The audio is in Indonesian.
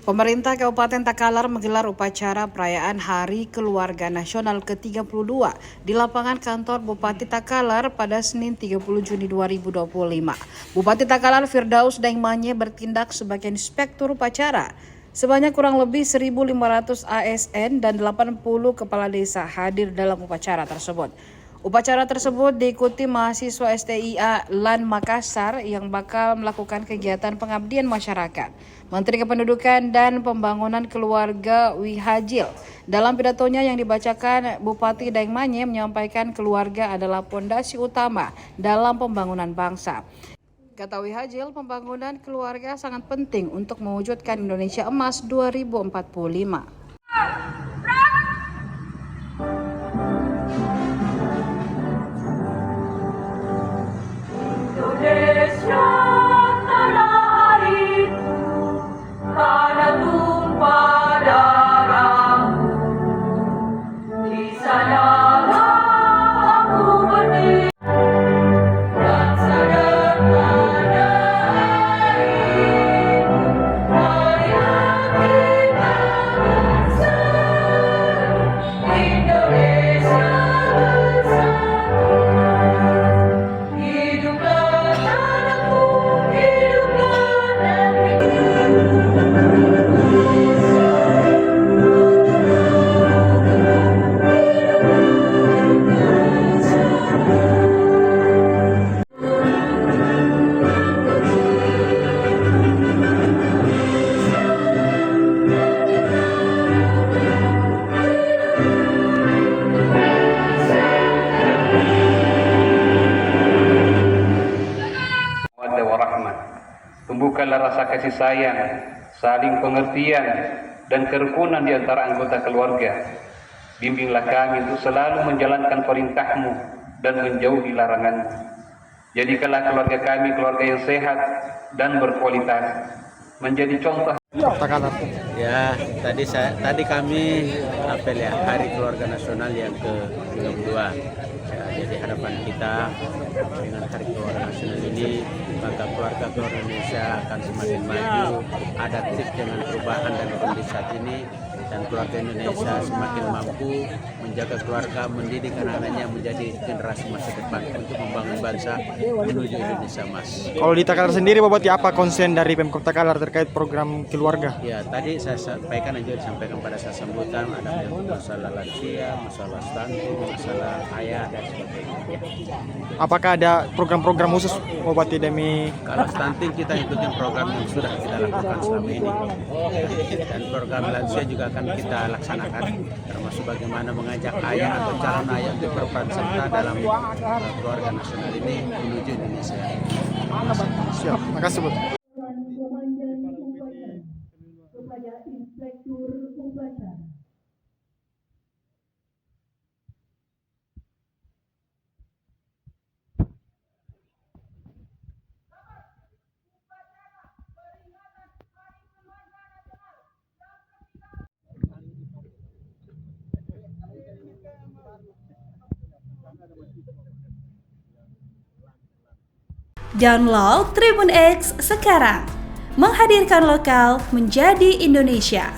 Pemerintah Kabupaten Takalar menggelar upacara perayaan Hari Keluarga Nasional ke-32 di lapangan kantor Bupati Takalar pada Senin 30 Juni 2025. Bupati Takalar Firdaus Daengmanye bertindak sebagai inspektur upacara. Sebanyak kurang lebih 1.500 ASN dan 80 kepala desa hadir dalam upacara tersebut. Upacara tersebut diikuti mahasiswa STIA LAN Makassar yang bakal melakukan kegiatan pengabdian masyarakat. Menteri Kependudukan dan Pembangunan Keluarga Wihajil dalam pidatonya yang dibacakan Bupati Daengmanye menyampaikan keluarga adalah pondasi utama dalam pembangunan bangsa. Kata Wihajil, pembangunan keluarga sangat penting untuk mewujudkan Indonesia Emas 2045. Indonesia tanah airku, tanah tumpah darahmu, di sanalah aku berdiri, bangsa dan tanah airmu, marilah kita bersatu, Indonesia bersatu. Tumbuhkanlah rasa kasih sayang, saling pengertian, dan kerukunan di antara anggota keluarga. Bimbinglah kami untuk selalu menjalankan perintah-Mu dan menjauhi larangan-Mu. Jadikanlah keluarga kami keluarga yang sehat dan berkualitas, menjadi contoh. Ya, tadi kami apel ya Hari Keluarga Nasional yang ke-32. Ya, jadi harapan kita dengan Hari Keluarga Nasional ini maka keluarga Indonesia akan semakin maju, adaptif dengan perubahan dan kondisi saat ini, dan keluarga Indonesia semakin mampu menjaga keluarga, mendidik anak-anaknya menjadi generasi masa depan untuk membangun bangsa menuju Indonesia Emas. Kalau di Takalar sendiri, Bupati, apa konsen dari Pemkot Takalar terkait program keluarga? Ya, tadi saya sampaikan dan juga disampaikan pada saat sambutan, ada masalah lansia, masalah stunting, masalah ayah dan sebagainya. Ya. Apakah ada program-program khusus, Bupati, demi? Kalau stunting kita ikutin program yang sudah kita lakukan selama ini, dan program lansia juga akan kita laksanakan, termasuk bagaimana mengajak ayah atau calon ayah untuk berperan serta dalam keluarga nasional ini menuju Indonesia. Siap, makasih, Bu. Kepada inspektur upacara. Download Tribun X sekarang, menghadirkan lokal menjadi Indonesia.